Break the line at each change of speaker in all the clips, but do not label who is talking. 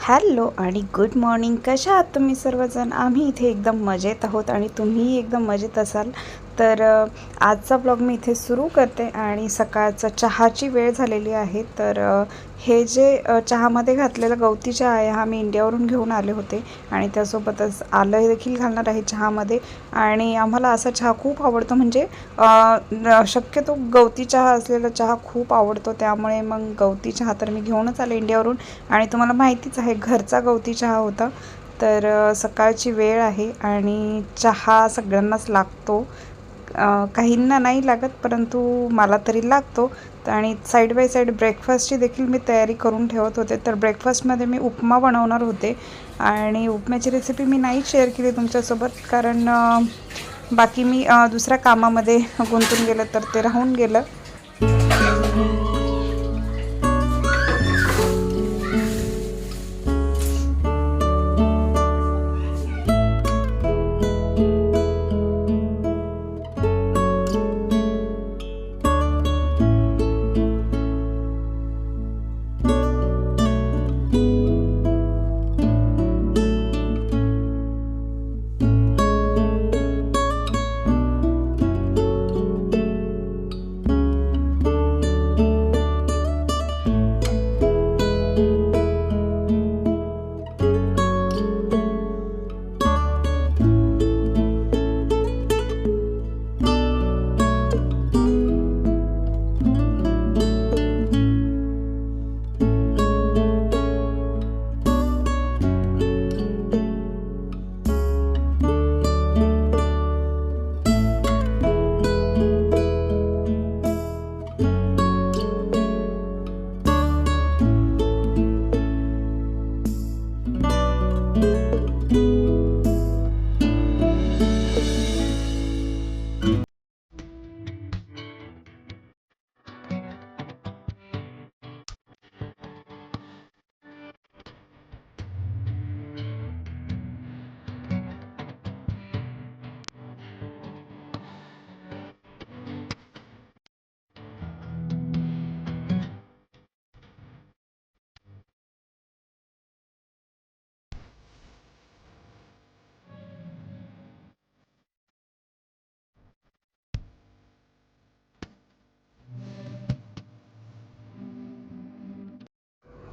Hello आणि good morning. कशा आहात तुम्ही सर्वजण? आम्ही इथे एकदम मजेत आहोत आणि तुम्हीही एकदम मजेत असाल तर आजचा ब्लॉग मी इथे सुरू करते. आणि सकाळचा चहाची वेळ झालेली आहे. तर हे जे चहामध्ये घातलेलं गवती चहा आहे हा मी इंडियावरून घेऊन आले होते आणि त्यासोबतच आलं देखील घालणार आहे चहामध्ये. आणि आम्हाला असा चहा खूप आवडतो, म्हणजे शक्यतो गवती चहा असलेला चहा खूप आवडतो, त्यामुळे मग गवती चहा तर मी घेऊनच आले इंडियावरून. आणि तुम्हाला माहितीच आहे घरचा गवती चहा होता. तर सकाळची वेळ आहे आणि चहा सगळ्यांनाच लागतो. काहींना नाही लागत, परंतु मला तरी लागतो. आणि साईड बाय साईड ब्रेकफास्टची देखील मी तयारी करून ठेवत होते. तर ब्रेकफास्टमध्ये मी उपमा बनवणार होते आणि उपम्याची रेसिपी मी नाही शेअर केली तुमच्यासोबत, कारण बाकी मी दुसऱ्या कामामध्ये गुंतून गेलं तर ते राहून गेलं.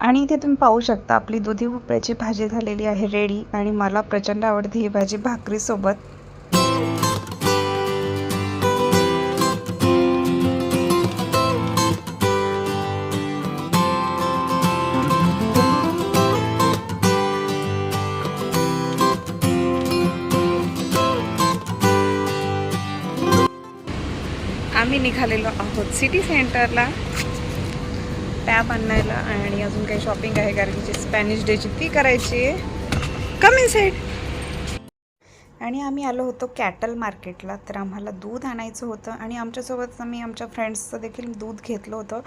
आणि इथे तुम्ही पाहू शकता आपली दुधी भोपळ्याची भाजी झालेली आहे रेडी. आणि मला प्रचंड आवडते ही भाजी भाकरीसोबत. आम्ही निघालेलो आहोत सिटी सेंटरला टॅब आणायला आणि अजून काही शॉपिंग आहे, कारण की स्पॅनिश डेची ती करायची आहे. कम इन साईड. आणि आम्ही आलो होतो कॅटल मार्केटला. तर आम्हाला दूध आणायचं होतं आणि आमच्यासोबत आम्ही आमच्या फ्रेंड्सचं देखील दूध घेतलं होतं.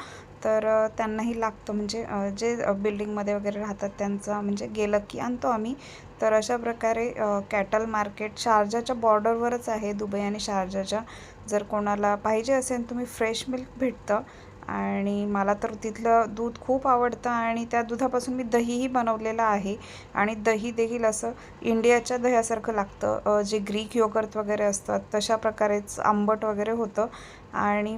तर त्यांनाही लागतं, म्हणजे जे बिल्डिंगमध्ये वगैरे राहतात त्यांचं म्हणजे गेलं की आणतो आम्ही. तर अशा प्रकारे कॅटल मार्केट शारजाच्या बॉर्डरवरच आहे, दुबई आणि शारजाच्या. जर कोणाला पाहिजे असेल तुम्ही फ्रेश मिल्क भेटतं. आणि मला तर तिथलं दूध खूप आवडतं आणि त्या दुधापासून मी दहीही बनवलेलं आहे. आणि दही देखील असं इंडियाच्या दह्यासारखं लागतं, जे ग्रीक योगर्ट वगैरे असतात तशा प्रकारेच आंबट वगैरे होतं. आणि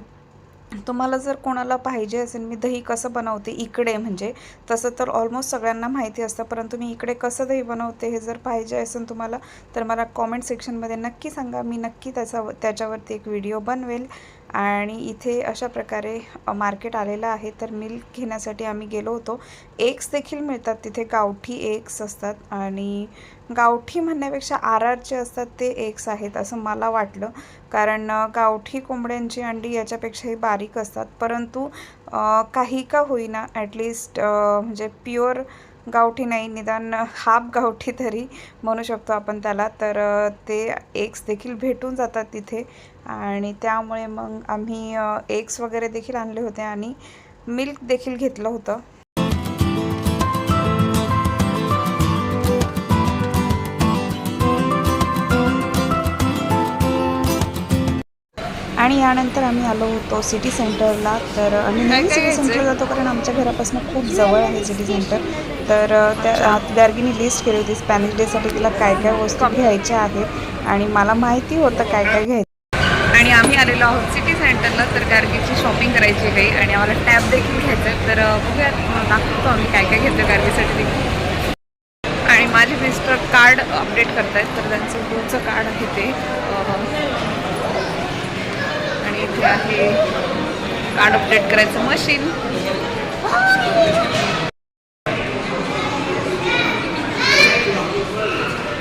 तुम्हाला जर कोणाला पाहिजे असेल मी दही कसं बनवते इकडे, म्हणजे तसं तर ऑलमोस्ट सगळ्यांना माहिती असतं, परंतु मी इकडे कसं दही बनवते हे जर पाहिजे असेल तुम्हाला तर मला कॉमेंट सेक्शनमध्ये नक्की सांगा. मी नक्की त्याच्यावरती एक व्हिडिओ बनवेल. आणि इथे अशा प्रकारे मार्केट आलेलं आहे. तर मिल्क घेण्यासाठी आम्ही गेलो होतो. एग्स देखील मिळतात तिथे, गावठी एग्स असतात. आणि गावठी म्हणण्यापेक्षा आरआरचे असतात ते एग्स आहेत असं मला वाटलं, कारण गावठी कोंबड्यांची अंडी याच्यापेक्षाही बारीक असतात. परंतु काही का होईना ॲटलिस्ट म्हणजे प्युअर गावठी नाही, निदान हाफ गावठी तरी म्हणू शकतो आपण त्याला. तर ते एग्स देखील भेटून जातात तिथे. आणि त्यामुळे मग आम्ही एग्स वगैरे देखील आणले होते आणि मिल्क देखील घेतलं होतं. आणि यानंतर आम्ही आलो होतो सिटी सेंटरला. तर आम्ही नेहमी सिटी सेंटरला जातो कारण आमच्या घरापासून खूप जवळ आहे सिटी सेंटर. तर त्या गार्गीने लिस्ट केली होती स्पॅनिश डेसाठी तिला काय काय वस्तू घ्यायच्या आहेत आणि मला माहिती होतं काय काय घ्यायचं. आणि आम्ही आलेलो आहोत सिटी सेंटरला. तर गार्गीची शॉपिंग करायची काही आणि आम्हाला टॅब देखील घ्यायचं आहे. तर बघूयात दाखवतो आम्ही काय काय घेतो गार्गीसाठी देखील. आणि माझे मिस्टर कार्ड अपडेट करत आहेत. तर त्यांचं ग्रोचं कार्ड आहे ते. आणि इथे आहे कार्ड अपडेट करायचं मशीन.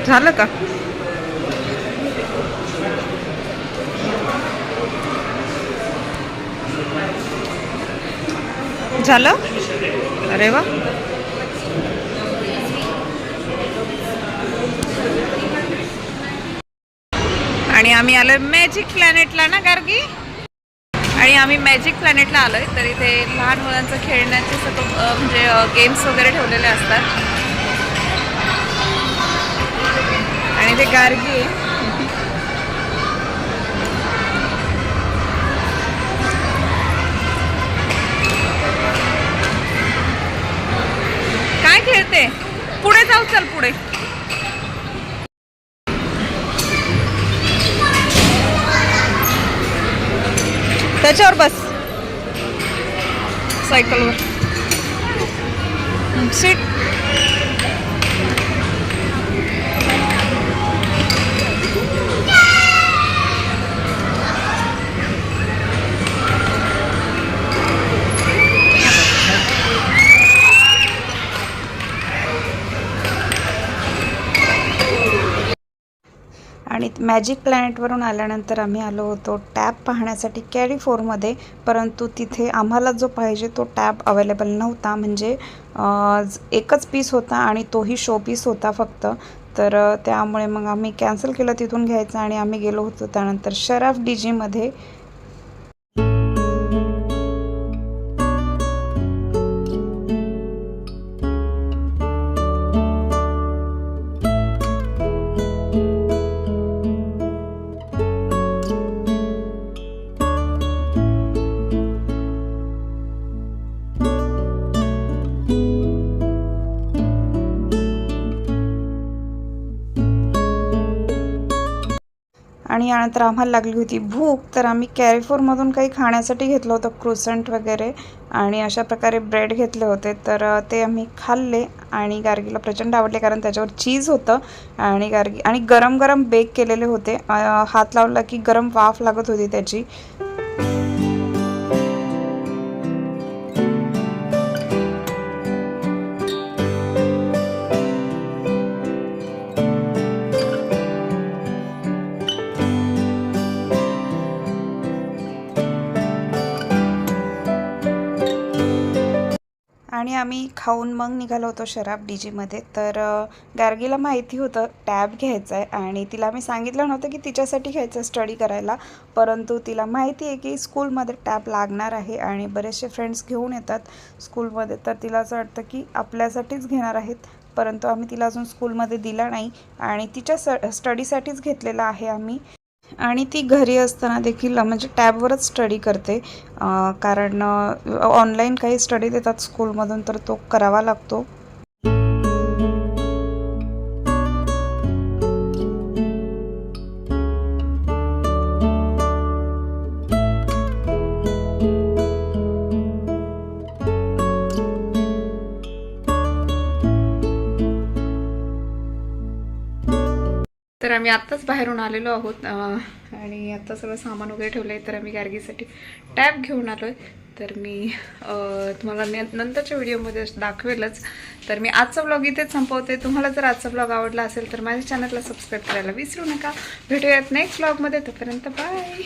झालं का? झालं? अरे वा. आणि आम्ही आलोय मॅजिक प्लॅनेटला ना गार्गी. आणि आम्ही मॅजिक प्लॅनेटला आलोय. तर इथे लहान मुलांचं खेळण्याचे सगळं म्हणजे गेम्स वगैरे ठेवलेले असतात. आणि ते गार्गी काय खेळते? पुढे जाऊ, चल पुढे. त्याच्यावर बस, सायकलवर सीट. आणि मॅजिक प्लॅनेटवरून आल्यानंतर आम्ही आलो होतो टॅब पाहण्यासाठी कॅरी 4मध्ये. परंतु तिथे आम्हाला जो पाहिजे तो टॅब अवेलेबल नव्हता. म्हणजे एकच पीस होता आणि तोही शो पीस होता फक्त. तर त्यामुळे मग आम्ही कॅन्सल केलं तिथून घ्यायचं आणि आम्ही गेलो होतो त्यानंतर शराफ DGमध्ये. आणि यानंतर आम्हाला लागली होती भूक. तर आम्ही कॅरी 4मधून काही खाण्यासाठी घेतलं होतं, क्रोसंट वगैरे. आणि अशा प्रकारे ब्रेड घेतले होते. तर ते आम्ही खाल्ले आणि गार्गीला प्रचंड आवडले कारण त्याच्यावर चीज होतं. आणि गार्गी आणि गरम गरम बेक केलेले होते. हात लावला की गरम वाफ लागत होती त्याची. आणि आम्ही खाऊन मग निघालो होतो शराफ DGमध्ये. तर गार्गीला माहिती होतं टॅब घ्यायचं आहे आणि तिला मी सांगितलं नव्हतं की तिच्यासाठी घ्यायचं स्टडी करायला. परंतु तिला माहिती आहे की स्कूलमध्ये टॅब लागणार आहे आणि बरेचसे फ्रेंड्स घेऊन येतात स्कूलमध्ये. तर तिला असं वाटतं की आपल्यासाठीच घेणार आहेत. परंतु आम्ही तिला अजून स्कूलमध्ये दिला नाही आणि तिच्या स्टडीसाठीच घेतलेला आहे आम्ही. आणि ती घरी असताना देखील म्हणजे टॅबवरच स्टडी करते. कारण ऑनलाईन काही स्टडी देतात स्कूलमधून तर तो करावा लागतो. तर आम्ही आत्ताच बाहेरून आलेलो आहोत आणि आत्ता सगळं सामान वगैरे ठेवलं आहे. तर आम्ही गार्गीसाठी टॅब घेऊन आलो आहे. तर मी तुम्हाला नंतरच्या व्हिडिओमध्ये दाखवेलच. तर मी आजचा ब्लॉग इथेच संपवते. तुम्हाला जर आजचा ब्लॉग आवडला असेल तर माझ्या चॅनलला सबस्क्राईब करायला विसरू नका. भेटूयात नेक्स्ट ब्लॉगमध्ये. तोपर्यंत बाय.